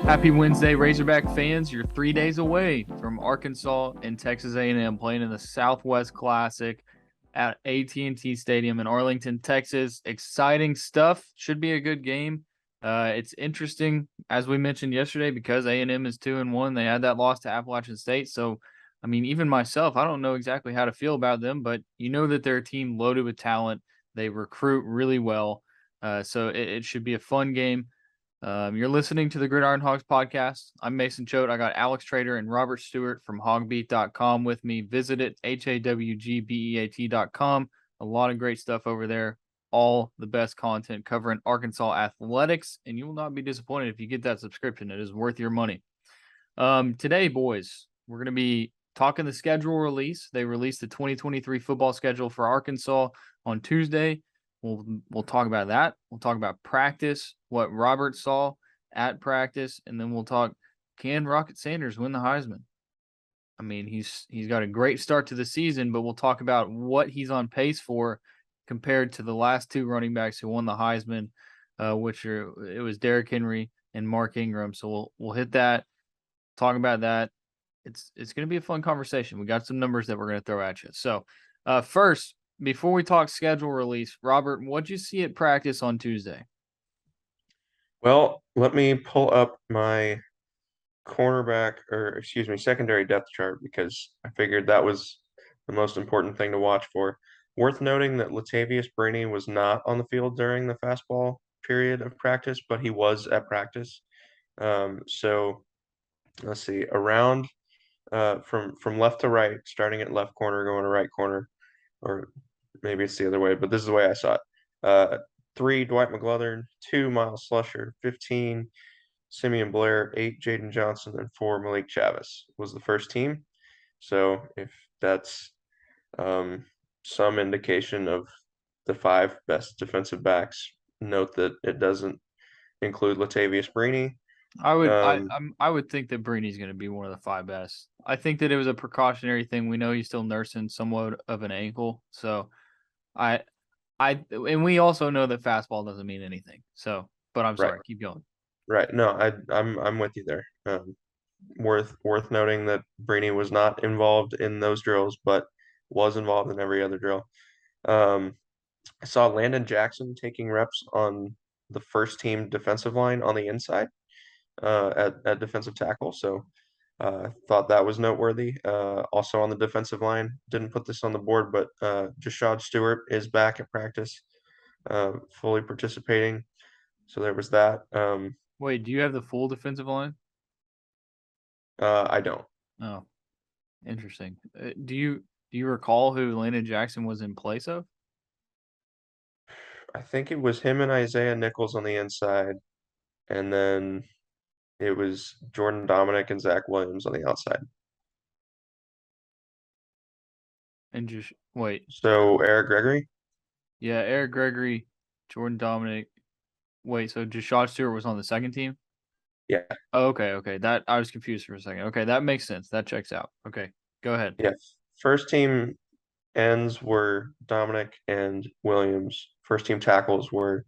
Happy Wednesday, Razorback fans. You're 3 days away from Arkansas and Texas A&M playing in the Southwest Classic at AT&T Stadium in Arlington, Texas. Exciting stuff. Should be a good game. It's interesting, as we mentioned yesterday, because A&M is 2-1. They had that loss to Appalachian State. So, I mean, even myself, I don't know exactly how to feel about them, but you know that they're a team loaded with talent. They recruit really well. So it should be a fun game. You're listening to the Gridiron Hogs podcast. I'm Mason Choate. I got Alex Trader and Robert Stewart from HawgBeat.com with me. Visit it, HawgBeat.com. A lot of great stuff over there. All the best content covering Arkansas athletics, and you will not be disappointed if you get that subscription. It is worth your money. Today, boys, we're going to be talking the schedule release. They released the 2023 football schedule for Arkansas on Tuesday. We'll talk about that. We'll talk about practice, what Robert saw at practice, and then we'll talk, can Rocket Sanders win the Heisman? I mean, he's got a great start to the season, but we'll talk about what he's on pace for compared to the last two running backs who won the Heisman, it was Derrick Henry and Mark Ingram. So we'll hit that, talk about that. It's going to be a fun conversation. We got some numbers that we're going to throw at you. So first, before we talk schedule release, Robert, what'd you see at practice on Tuesday? Well, let me pull up my secondary depth chart because I figured that was the most important thing to watch for. Worth noting that Latavius Brini was not on the field during the fastball period of practice, but he was at practice. So let's see, around from left to right, starting at left corner, going to right corner, or maybe it's the other way, but this is the way I saw it. 3, Dwight McGlothern, 2, Miles Slusher, 15, Simeon Blair, 8, Jaden Johnson, and 4, Malik Chavis was the first team. So if that's some indication of the 5 best defensive backs, note that it doesn't include Latavius Brini. I would think that Brini's going to be one of the 5 best. I think that it was a precautionary thing. We know he's still nursing somewhat of an ankle, so and we also know that fastball doesn't mean anything. So, but I'm sorry, keep going. Right. No, I'm with you there. Worth noting that Brini was not involved in those drills, but was involved in every other drill. I saw Landon Jackson taking reps on the first team defensive line on the inside at defensive tackle. So thought that was noteworthy. Also on the defensive line, didn't put this on the board, but Jashad Stewart is back at practice, fully participating. So there was that. Wait, do you have the full defensive line? I don't. Oh, interesting. Do you recall who Landon Jackson was in place of? I think it was him and Isaiah Nichols on the inside, and then it was Jordan Dominic and Zach Williams on the outside. And just wait. So Eric Gregory? Yeah, Eric Gregory, Jordan Dominic. Wait, so Jashad Stewart was on the second team? Yeah. Oh, okay. That I was confused for a second. Okay, that makes sense. That checks out. Okay, go ahead. Yeah. First team ends were Dominic and Williams. First team tackles were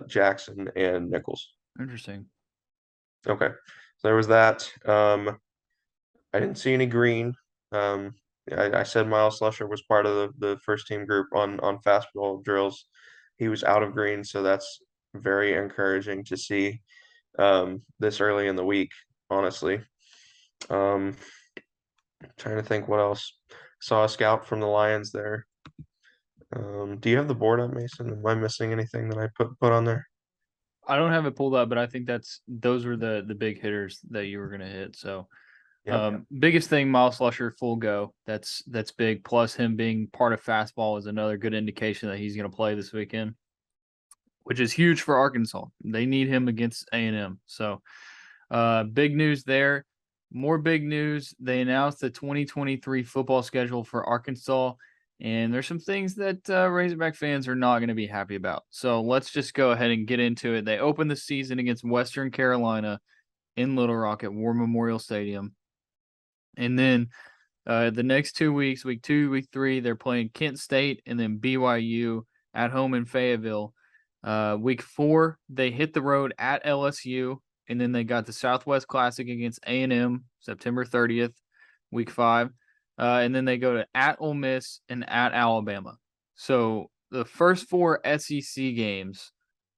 Jackson and Nichols. Interesting. Okay. So there was that. I didn't see any green. I said Miles Slusher was part of the first team group on fastball drills. He was out of green, so that's very encouraging to see this early in the week, honestly. Trying to think what else. Saw a scout from the Lions there. Do you have the board up, Mason? Am I missing anything that I put on there? I don't have it pulled up, but I think those were the big hitters that you were gonna hit. So biggest thing, Miles Slusher, full go. That's big. Plus him being part of fastball is another good indication that he's gonna play this weekend, which is huge for Arkansas. They need him against A&M. So big news there. More big news. They announced the 2023 football schedule for Arkansas, and there's some things that Razorback fans are not going to be happy about. So let's just go ahead and get into it. They opened the season against Western Carolina in Little Rock at War Memorial Stadium. And then the next 2 weeks, week 2, week 3, they're playing Kent State and then BYU at home in Fayetteville. Week 4, they hit the road at LSU. and then they got the Southwest Classic against A&M September 30th, week 5. And then they go to at Ole Miss and at Alabama. So the first 4 SEC games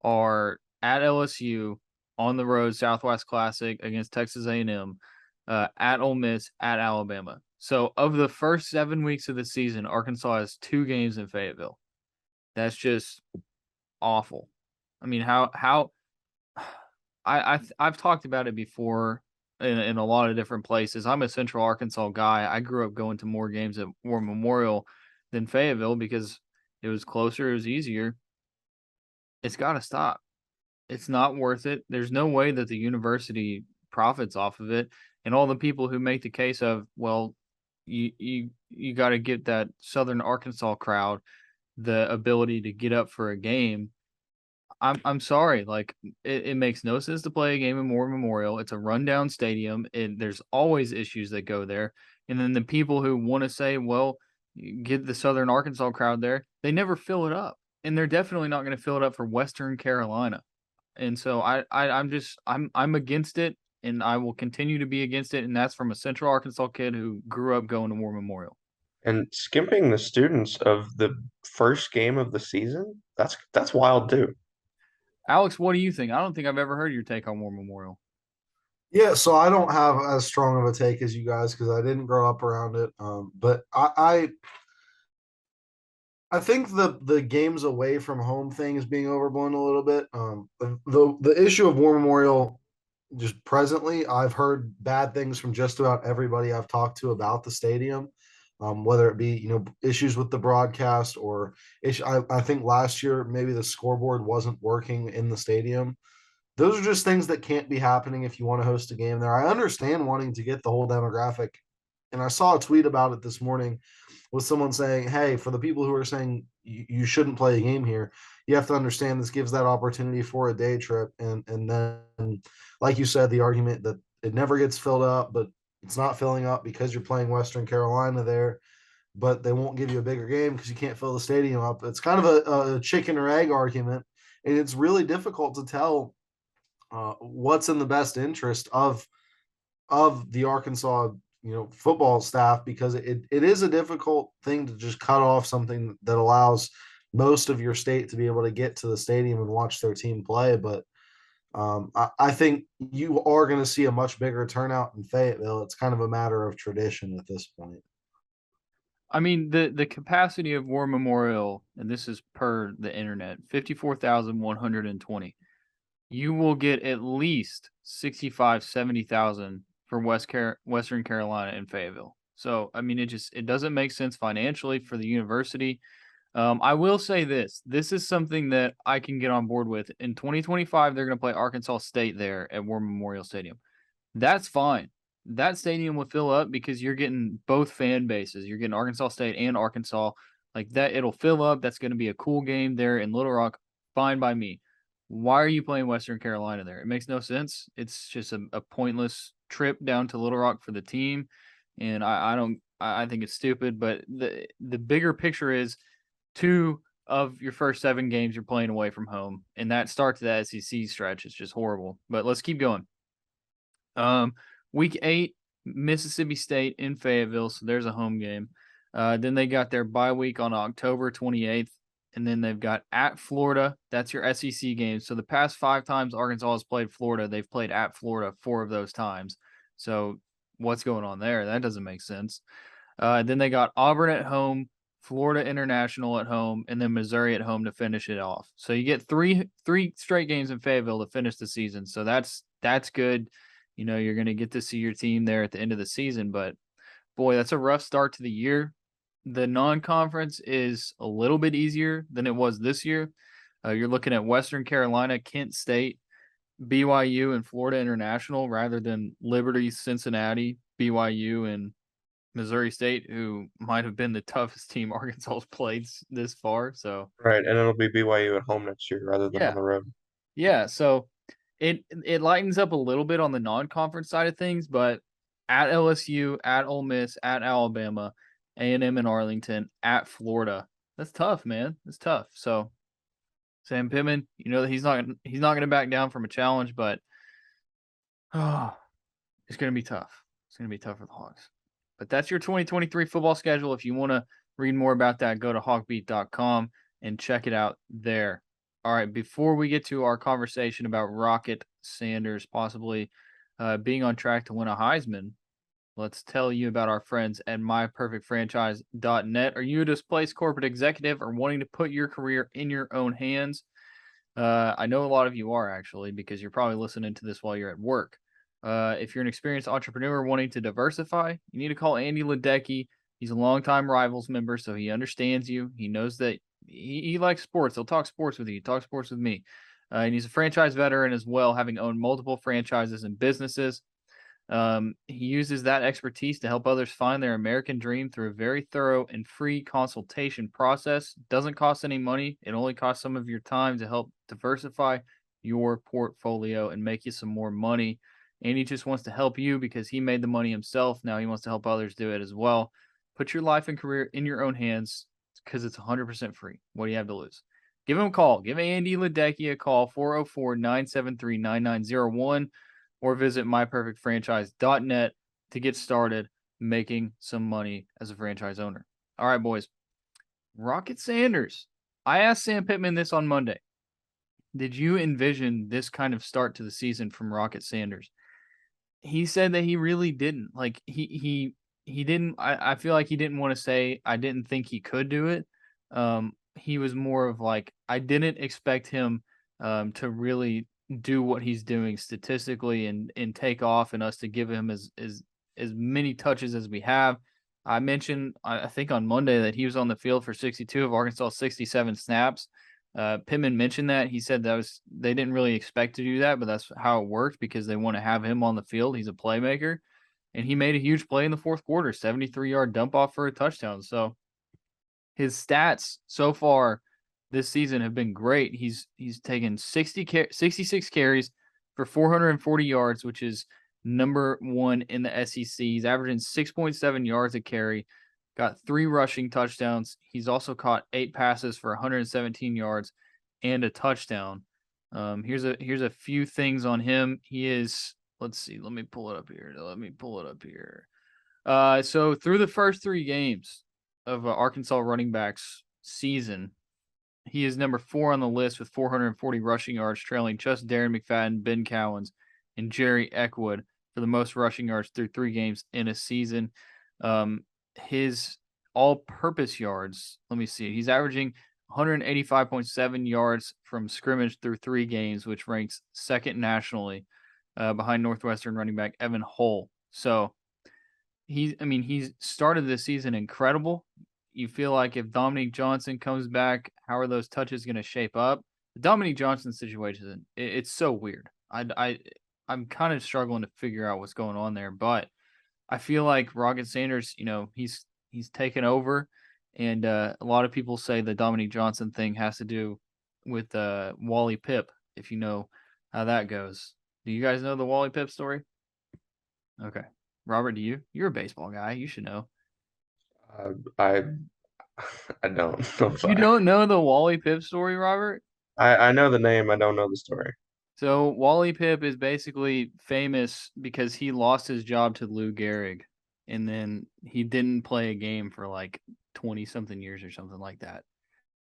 are at LSU, on the road, Southwest Classic against Texas A&M, at Ole Miss, at Alabama. So of the first 7 weeks of the season, Arkansas has 2 games in Fayetteville. That's just awful. I mean, how I've talked about it before in a lot of different places. I'm a Central Arkansas guy. I grew up going to more games at War Memorial than Fayetteville because it was closer, it was easier. It's got to stop. It's not worth it. There's no way that the university profits off of it. And all the people who make the case of, well, you got to get that Southern Arkansas crowd the ability to get up for a game. I'm sorry, like it makes no sense to play a game in War Memorial. It's a rundown stadium, and there's always issues that go there. And then the people who want to say, well, get the Southern Arkansas crowd there, they never fill it up. And they're definitely not going to fill it up for Western Carolina. And so I'm against it, and I will continue to be against it. And that's from a Central Arkansas kid who grew up going to War Memorial. And skimping the students of the first game of the season, that's wild too. Alex, what do you think? I don't think I've ever heard your take on War Memorial. Yeah, so I don't have as strong of a take as you guys because I didn't grow up around it. But I think the games away from home thing is being overblown a little bit. The issue of War Memorial, just presently, I've heard bad things from just about everybody I've talked to about the stadium. Whether it be issues with the broadcast or I think last year maybe the scoreboard wasn't working in the stadium. Those are just things that can't be happening if you want to host a game there. I understand wanting to get the whole demographic, and I saw a tweet about it this morning with someone saying, hey, for the people who are saying you shouldn't play a game here, you have to understand this gives that opportunity for a day trip. And then, like you said, the argument that it never gets filled up, but it's not filling up because you're playing Western Carolina there, but they won't give you a bigger game because you can't fill the stadium up. It's kind of a chicken or egg argument, and it's really difficult to tell what's in the best interest of the Arkansas football staff, because it is a difficult thing to just cut off something that allows most of your state to be able to get to the stadium and watch their team play. But I think you are going to see a much bigger turnout in Fayetteville. It's kind of a matter of tradition at this point. I mean, the capacity of War Memorial, and this is per the internet, 54,120. You will get at least 65, 70,000 for Western Carolina and Fayetteville. So, I mean, it doesn't make sense financially for the university. I will say this. This is something that I can get on board with. In 2025, they're going to play Arkansas State there at War Memorial Stadium. That's fine. That stadium will fill up because you're getting both fan bases. You're getting Arkansas State and Arkansas. Like that, it'll fill up. That's going to be a cool game there in Little Rock. Fine by me. Why are you playing Western Carolina there? It makes no sense. It's just a pointless trip down to Little Rock for the team. And I think it's stupid. But the bigger picture is 2 of your first 7 games you're playing away from home. And that starts the SEC stretch. It's just horrible. But let's keep going. Week 8, Mississippi State in Fayetteville. So there's a home game. Then they got their bye week on October 28th. And then they've got at Florida. That's your SEC game. So the past 5 times Arkansas has played Florida, they've played at Florida 4 of those times. So what's going on there? That doesn't make sense. Then they got Auburn at home, Florida International at home, and then Missouri at home to finish it off. So you get three straight games in Fayetteville to finish the season. So that's good. You're going to get to see your team there at the end of the season. But, boy, that's a rough start to the year. The non-conference is a little bit easier than it was this year. You're looking at Western Carolina, Kent State, BYU, and Florida International rather than Liberty, Cincinnati, BYU, and Missouri State, who might have been the toughest team Arkansas's played this far. So Right, and it'll be BYU at home next year rather than on the road. Yeah, so it lightens up a little bit on the non-conference side of things, but at LSU, at Ole Miss, at Alabama, A&M in Arlington, at Florida. That's tough, man. It's tough. So Sam Pittman, that he's not going to back down from a challenge, but Oh, it's going to be tough. It's going to be tough for the Hogs. But that's your 2023 football schedule. If you want to read more about that, go to HawgBeat.com and check it out there. All right, before we get to our conversation about Rocket Sanders possibly being on track to win a Heisman, let's tell you about our friends at myperfectfranchise.net. Are you a displaced corporate executive or wanting to put your career in your own hands? I know a lot of you are actually, because you're probably listening to this while you're at work. If you're an experienced entrepreneur wanting to diversify, you need to call Andy Luedecke. He's a longtime Rivals member, so he understands you. He knows that he likes sports. He'll talk sports with you. Talk sports with me. And he's a franchise veteran as well, having owned multiple franchises and businesses. He uses that expertise to help others find their American dream through a very thorough and free consultation process. Doesn't cost any money. It only costs some of your time to help diversify your portfolio and make you some more money. And he just wants to help you because he made the money himself. Now he wants to help others do it as well. Put your life and career in your own hands because it's 100% free. What do you have to lose? Give him a call. Give Andy Luedecke a call, 404-973-9901. Or visit myperfectfranchise.net to get started making some money as a franchise owner. All right, boys. Rocket Sanders. I asked Sam Pittman this on Monday. Did you envision this kind of start to the season from Rocket Sanders? He said that he really didn't. Like he didn't. I feel like he didn't want to say I didn't think he could do it. He was more of like I didn't expect him to really do what he's doing statistically and take off, and us to give him as many touches as we have. I mentioned I think on Monday that he was on the field for 62 of Arkansas 67 snaps. Pittman mentioned that. He said they didn't really expect to do that, but that's how it worked because they want to have him on the field. He's a playmaker, and he made a huge play in the fourth quarter, 73-yard dump off for a touchdown. So his stats so far this season have been great. He's taken 66 carries for 440 yards, which is number one in the SEC. He's averaging 6.7 yards a carry, got 3 rushing touchdowns. He's also caught 8 passes for 117 yards and a touchdown. Here's a few things on him. He is, let's see, let me pull it up here. So through the first 3 games of Arkansas running backs season, he is number 4 on the list with 440 rushing yards, trailing just Darren McFadden, Ben Cowens, and Jerry Eckwood for the most rushing yards through 3 games in a season. His all-purpose yards, let me see, he's averaging 185.7 yards from scrimmage through 3 games, which ranks second nationally behind Northwestern running back Evan Hull. So he's started this season incredible. You feel like if Dominique Johnson comes back, how are those touches going to shape up? The Dominique Johnson situation, it's so weird. I'm kind of struggling to figure out what's going on there, but I feel like Rocket Sanders, he's taken over, and a lot of people say the Dominique Johnson thing has to do with Wally Pipp, if you know how that goes. Do you guys know the Wally Pipp story? Okay. Robert, do you? You're a baseball guy. You should know. I I don't. I'm You sorry. don't know the Wally Pipp story, Robert? I know the name. I don't know the story. So Wally Pipp is basically famous because he lost his job to Lou Gehrig, and then he didn't play a game for like 20-something years or something like that.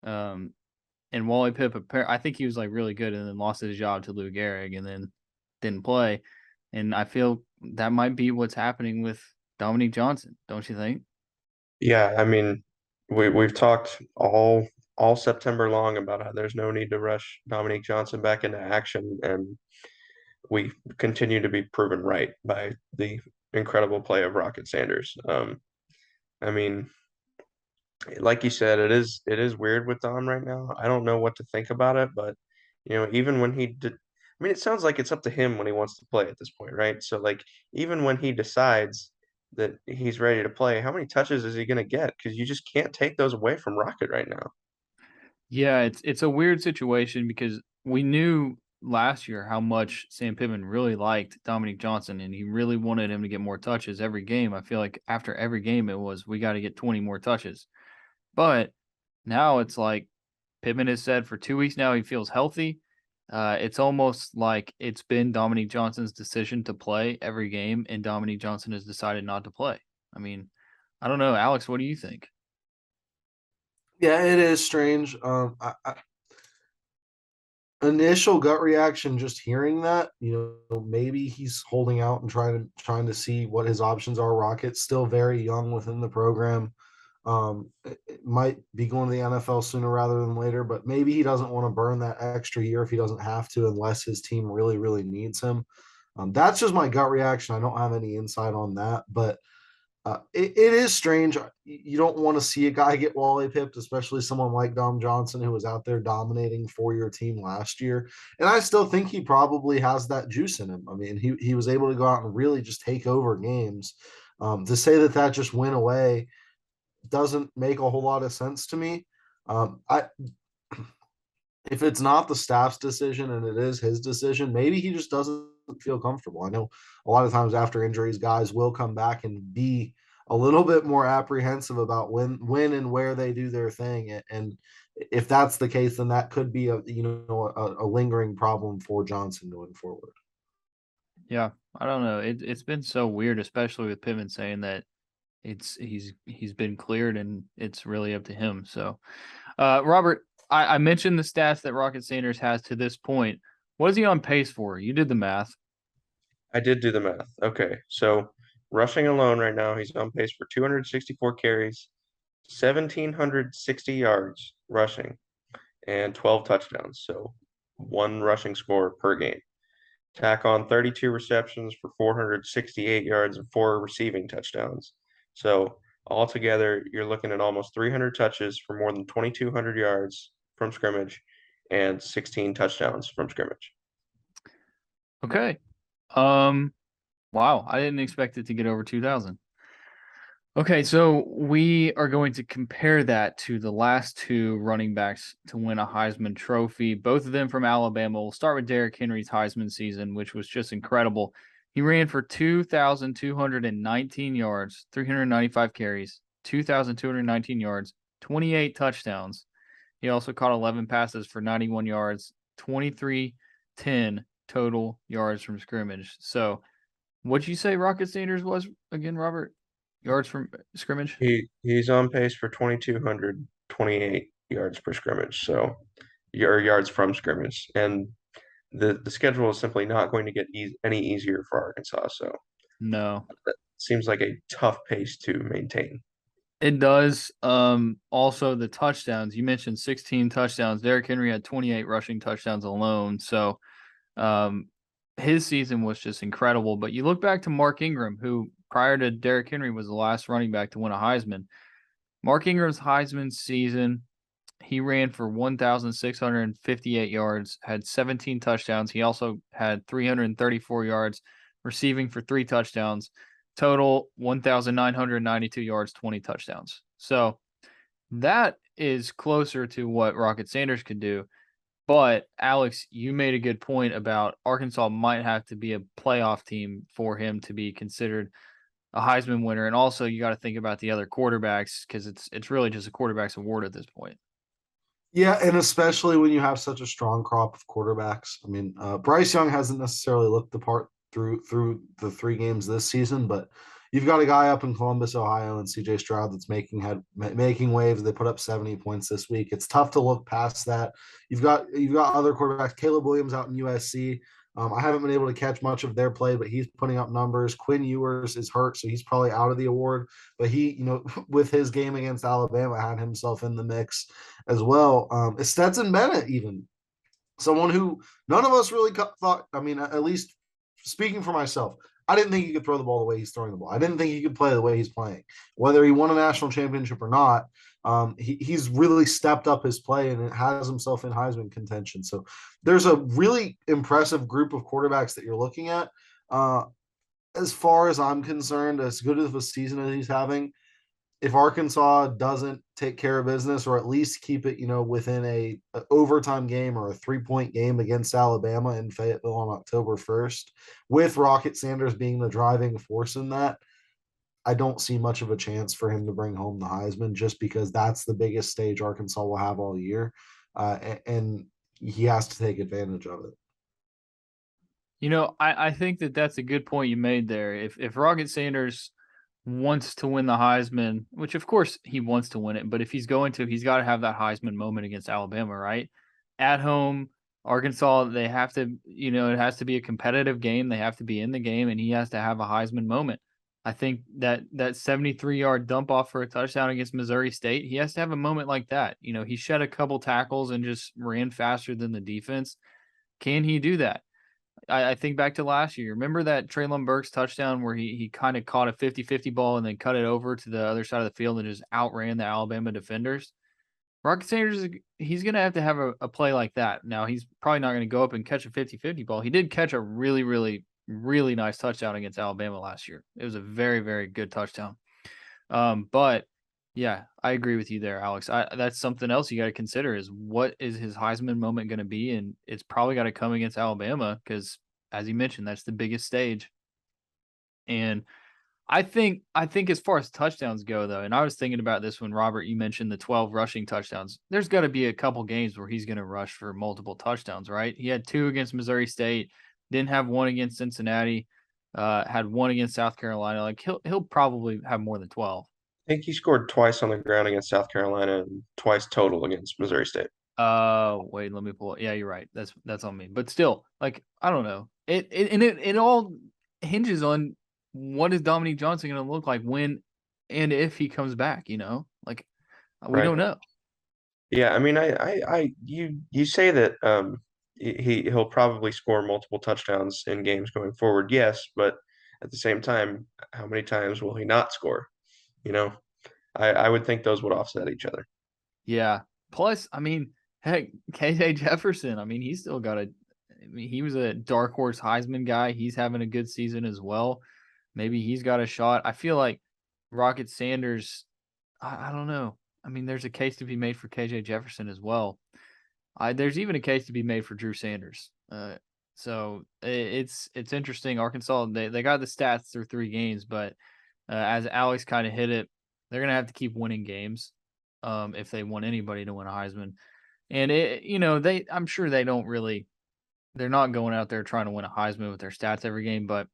And Wally Pipp, I think he was like really good, and then lost his job to Lou Gehrig, and then didn't play. And I feel that might be what's happening with Dominique Johnson, don't you think? Yeah, I mean, we've talked all September long about how there's no need to rush Dominique Johnson back into action, and we continue to be proven right by the incredible play of Rocket Sanders. I mean, like you said, it is weird with Dom right now. I don't know what to think about it, but even when he did, I mean, it sounds like it's up to him when he wants to play at this point, right? So like, even when he decides that he's ready to play, how many touches is he going to get? Because you just can't take those away from Rocket right now. Yeah, it's a weird situation because we knew last year how much Sam Pittman really liked Dominique Johnson, and he really wanted him to get more touches every game. I feel like after every game it was we got to get 20 more touches. But now it's like Pittman has said for 2 weeks now he feels healthy. It's almost like it's been Dominique Johnson's decision to play every game, and Dominique Johnson has decided not to play. I mean, I don't know. Alex, what do you think? Yeah, it is strange. Initial gut reaction, just hearing that, maybe he's holding out and trying to see what his options are. Rocket's still very young within the program. It might be going to the NFL sooner rather than later, but maybe he doesn't want to burn that extra year if he doesn't have to, unless his team really, really needs him. That's just my gut reaction. I don't have any insight on that, but it is strange. You don't want to see a guy get wally pipped, especially someone like Dom Johnson, who was out there dominating for your team last year. And I still think he probably has that juice in him. I mean, he was able to go out and really just take over games. To say that just went away doesn't make a whole lot of sense to me. I If it's not the staff's decision and it is his decision, maybe he just doesn't feel comfortable. I know a lot of times after injuries, guys will come back and be a little bit more apprehensive about when and where they do their thing. And if that's the case, then that could be a lingering problem for Johnson going forward. Yeah, I don't know. It's been so weird, especially with Pittman saying that he's been cleared and it's really up to him. So, Robert, I mentioned the stats that Rocket Sanders has to this point. What is he on pace for? You did the math. I did do the math. Okay, so rushing alone right now, he's on pace for 264 carries, 1,760 yards rushing, and 12 touchdowns. So one rushing score per game. Tack on 32 receptions for 468 yards and 4 receiving touchdowns. So altogether, you're looking at almost 300 touches for more than 2,200 yards from scrimmage and 16 touchdowns from scrimmage. Okay. Wow, I didn't expect it to get over 2,000. Okay, so we are going to compare that to the last two running backs to win a Heisman Trophy, both of them from Alabama. We'll start with Derrick Henry's Heisman season, which was just incredible. He ran for 2,219 yards, 395 carries, 2,219 yards, 28 touchdowns. He also caught 11 passes for 91 yards, 23-10 total yards from scrimmage. So, what'd you say Rocket Sanders was again, Robert? Yards from scrimmage? He's on pace for 2,228 yards per scrimmage. So your yards from scrimmage, and the schedule is simply not going to get any easier for Arkansas. So No. that seems like a tough pace to maintain. It does. Also the touchdowns. You mentioned 16 touchdowns. Derrick Henry had 28 rushing touchdowns alone. So his season was just incredible. But you look back to Mark Ingram, who prior to Derrick Henry was the last running back to win a Heisman. Mark Ingram's Heisman season, he ran for 1,658 yards, had 17 touchdowns. He also had 334 yards, receiving for 3 touchdowns. Total 1,992 yards, 20 touchdowns. So that is closer to what Rocket Sanders could do. But Alex, you made a good point about Arkansas might have to be a playoff team for him to be considered a Heisman winner. And also you got to think about the other quarterbacks because it's really just a quarterback's award at this point. Yeah, and especially when you have such a strong crop of quarterbacks. I mean, Bryce Young hasn't necessarily looked the part through the 3 games this season, but you've got a guy up in Columbus, Ohio, and CJ Stroud that's making waves. They put up 70 points this week. It's tough to look past that. You've got other quarterbacks. Caleb Williams out in USC. I haven't been able to catch much of their play, but he's putting up numbers. Quinn Ewers is hurt, so he's probably out of the award. But he, with his game against Alabama, had himself in the mix as well. Stetson Bennett, even someone who none of us really thought. I mean, at least speaking for myself, I didn't think he could throw the ball the way he's throwing the ball. I didn't think he could play the way he's playing. Whether he won a national championship or not, he's really stepped up his play and it has himself in Heisman contention. So there's a really impressive group of quarterbacks that you're looking at. As far as I'm concerned, as good of a season as he's having, if Arkansas doesn't take care of business or at least keep it, within a overtime game or a 3-point game against Alabama in Fayetteville on October 1st, with Rocket Sanders being the driving force in that, I don't see much of a chance for him to bring home the Heisman just because that's the biggest stage Arkansas will have all year. And he has to take advantage of it. I think that that's a good point you made there. If Rocket Sanders wants to win the Heisman, which of course he wants to win it, but if he's going to, he's got to have that Heisman moment against Alabama, right? At home, Arkansas, they have to, it has to be a competitive game. They have to be in the game, and he has to have a Heisman moment. I think that 73-yard dump off for a touchdown against Missouri State, he has to have a moment like that. He shed a couple tackles and just ran faster than the defense. Can he do that? I think back to last year. Remember that Treylon Burks touchdown where he kind of caught a 50-50 ball and then cut it over to the other side of the field and just outran the Alabama defenders? Rocket Sanders, he's going to have a play like that. Now, he's probably not going to go up and catch a 50-50 ball. He did catch a really, really, really nice touchdown against Alabama last year. It was a very, very good touchdown. But, yeah, I agree with you there, Alex. That's something else you got to consider is what is his Heisman moment going to be? And it's probably got to come against Alabama because, as you mentioned, that's the biggest stage. And I think as far as touchdowns go, though, and I was thinking about this when, Robert, you mentioned the 12 rushing touchdowns. There's got to be a couple games where he's going to rush for multiple touchdowns, right? He had 2 against Missouri State, didn't have 1 against Cincinnati, had 1 against South Carolina. Like he'll probably have more than 12. I think he scored twice on the ground against South Carolina and twice total against Missouri State. Wait, let me pull it. Yeah, you're right. That's on me. But still, like, I don't know. It all hinges on what is Dominique Johnson going to look like when and if he comes back, Like, we don't know. Yeah, I mean, you say that he'll probably score multiple touchdowns in games going forward. Yes, but at the same time, how many times will he not score? I would think those would offset each other. Yeah. Plus, I mean, heck, KJ Jefferson, I mean, he's still got he was a dark horse Heisman guy. He's having a good season as well. Maybe he's got a shot. I feel like Rocket Sanders, I don't know. I mean, there's a case to be made for KJ Jefferson as well. There's even a case to be made for Drew Sanders. So it's interesting. Arkansas, they got the stats through 3 games, but as Alex kind of hit it, they're gonna have to keep winning games if they want anybody to win a Heisman. And I'm sure they're not going out there trying to win a Heisman with their stats every game, but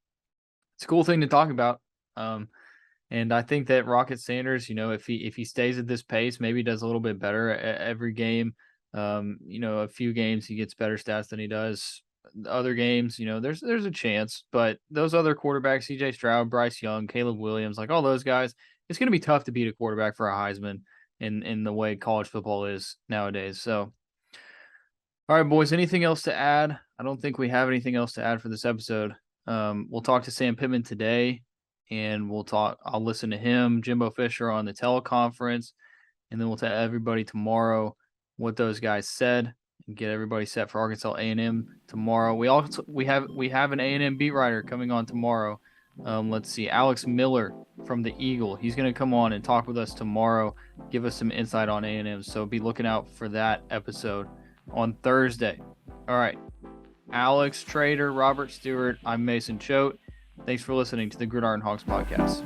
it's a cool thing to talk about. And I think that Rocket Sanders, if he stays at this pace, maybe does a little bit better every game. A few games he gets better stats than he does. Other games, there's a chance. But those other quarterbacks, C.J. Stroud, Bryce Young, Caleb Williams, like all those guys, it's going to be tough to beat a quarterback for a Heisman in the way college football is nowadays. So, all right, boys, anything else to add? I don't think we have anything else to add for this episode. We'll talk to Sam Pittman today, and I'll listen to him, Jimbo Fisher on the teleconference, and then we'll tell everybody tomorrow what those guys said and get everybody set for Arkansas A&M tomorrow. We have an A&M beat writer coming on tomorrow. Let's see, Alex Miller from the Eagle. He's going to come on and talk with us tomorrow, give us some insight on A&M. So be looking out for that episode on Thursday. All right. Alex Trader, Robert Stewart, I'm Mason Choate. Thanks for listening to the Gridiron Hogs podcast.